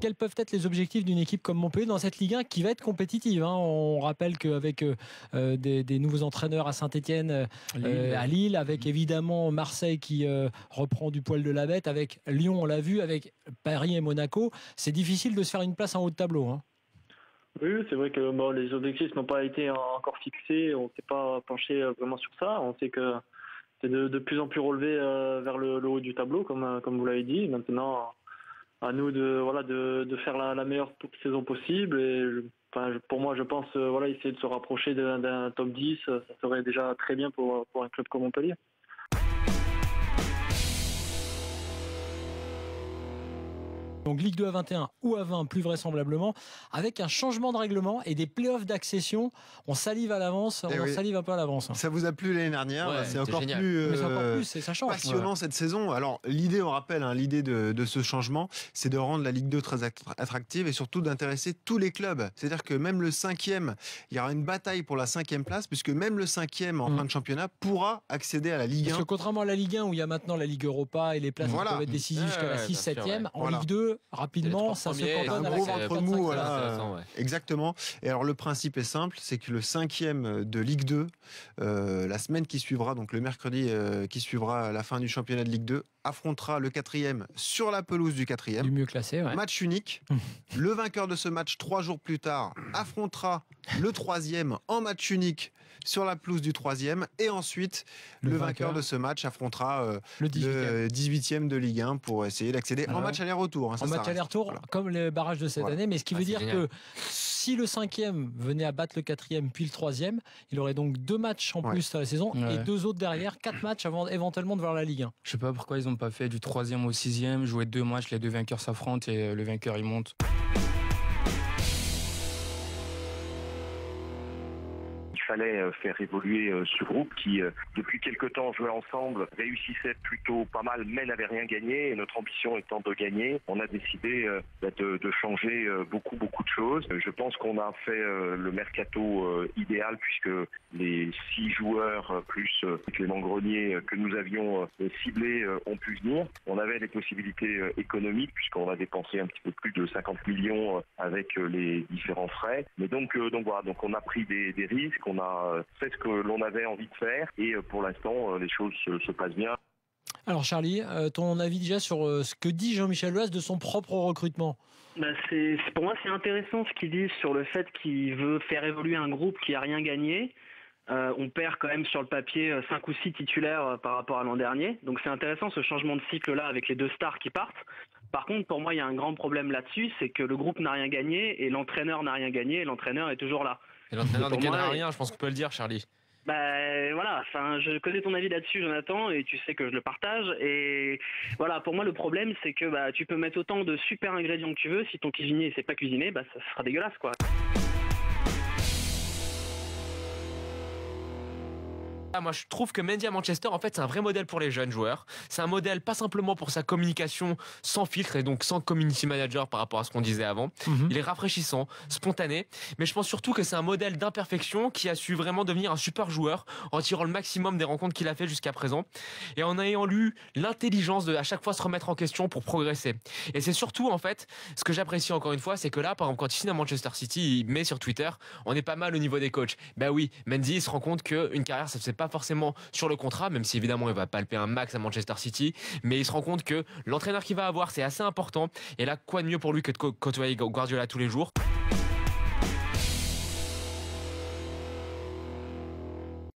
quels peuvent être les objectifs d'une équipe comme Montpellier dans cette Ligue 1 qui va être compétitive, hein. On rappelle qu'avec des nouveaux entraîneurs à Saint-Etienne, à Lille, avec évidemment Marseille qui reprend du poil de la bête, avec Lyon, on l'a vu, avec Paris et Monaco, c'est difficile de se faire une place en haut de tableau, hein. Oui, c'est vrai que les objectifs n'ont pas été encore fixés, on ne s'est pas penché vraiment sur ça. On sait que c'est de plus en plus relevé vers le haut du tableau, comme vous l'avez dit. Maintenant, à nous de faire la meilleure saison possible. Et pour moi, je pense essayer de se rapprocher d'un top 10, ça serait déjà très bien pour un club comme Montpellier. Donc Ligue 2 à 21 ou à 20 plus vraisemblablement, avec un changement de règlement et des playoffs d'accession. On salive à l'avance, salive un peu à l'avance. Ça vous a plu l'année dernière, c'est encore génial. plus, ça change. passionnant cette saison. Alors l'idée, on rappelle, l'idée de ce changement, c'est de rendre la Ligue 2 très attractive et surtout d'intéresser tous les clubs. C'est-à-dire que même le 5e, il y aura une bataille pour la 5e place, puisque même le 5e en fin de championnat pourra accéder à la Ligue 1. Parce que contrairement à la Ligue 1 où il y a maintenant la Ligue Europa et les places qui peuvent être décisives jusqu'à la 6-7e, en Ligue 2, rapidement, ça se cantonne un à la gros ventre mou, voilà. Exactement. Et alors le principe est simple, c'est que le 5e de Ligue 2, la semaine qui suivra, donc le mercredi qui suivra la fin du championnat de Ligue 2, affrontera le 4e sur la pelouse du 4e. Du mieux classé, ouais. Match unique. Le vainqueur de ce match, 3 jours plus tard, affrontera le 3e en match unique sur la pelouse du 3e. Et ensuite, le vainqueur de ce match affrontera le 18e de Ligue 1 pour essayer d'accéder en match aller-retour. En match aller-retour, comme les barrages de cette année. Mais ce qui veut dire que si le 5e venait à battre le 4e puis le 3e, il aurait donc 2 matchs en plus à la saison et 2 autres derrière, 4 matchs avant éventuellement de voir la Ligue 1. Je sais pas pourquoi ils n'ont pas fait du 3e au 6e, jouer 2 matchs, les 2 vainqueurs s'affrontent et le vainqueur il monte. Il fallait faire évoluer ce groupe qui, depuis quelque temps, jouait ensemble, réussissait plutôt pas mal, mais n'avait rien gagné. Et notre ambition étant de gagner, on a décidé de changer beaucoup de choses. Je pense qu'on a fait le mercato idéal puisque les 6 joueurs plus Clément Grenier que nous avions ciblés ont pu venir. On avait des possibilités économiques puisqu'on a dépensé un petit peu plus de 50 millions avec les différents frais. Mais donc on a pris des risques. On a fait ce que l'on avait envie de faire et pour l'instant les choses se passent bien. Alors Charlie, ton avis déjà sur ce que dit Jean-Michel Aulas de son propre recrutement? Pour moi c'est intéressant ce qu'il dit sur le fait qu'il veut faire évoluer un groupe qui a rien gagné. On perd quand même sur le papier 5 ou 6 titulaires par rapport à l'an dernier. Donc c'est intéressant ce changement de cycle-là avec les 2 stars qui partent. Par contre, pour moi, il y a un grand problème là-dessus, c'est que le groupe n'a rien gagné et l'entraîneur n'a rien gagné et l'entraîneur est toujours là. Et l'entraîneur ne gagnera rien, je pense qu'on peut le dire, Charlie. Je connais ton avis là-dessus, Jonathan, et tu sais que je le partage. Et voilà, pour moi, le problème, c'est que tu peux mettre autant de super ingrédients que tu veux, si ton cuisinier ne sait pas cuisiner, ça sera dégueulasse, quoi. Moi, je trouve que Mendy à Manchester, en fait, c'est un vrai modèle pour les jeunes joueurs. C'est un modèle pas simplement pour sa communication sans filtre et donc sans community manager par rapport à ce qu'on disait avant. Il est rafraîchissant, spontané, mais je pense surtout que c'est un modèle d'imperfection qui a su vraiment devenir un super joueur en tirant le maximum des rencontres qu'il a fait jusqu'à présent et en ayant eu l'intelligence de à chaque fois se remettre en question pour progresser. Et c'est surtout, en fait, ce que j'apprécie encore une fois, c'est que là, par exemple, quand il signe à Manchester City, il met sur Twitter, on est pas mal au niveau des coachs. Oui, Mendy, il se rend compte qu'une carrière, ça se fait pas forcément sur le contrat, même si évidemment il va palper un max à Manchester City, mais il se rend compte que l'entraîneur qu'il va avoir c'est assez important et là quoi de mieux pour lui que de côtoyer Guardiola tous les jours.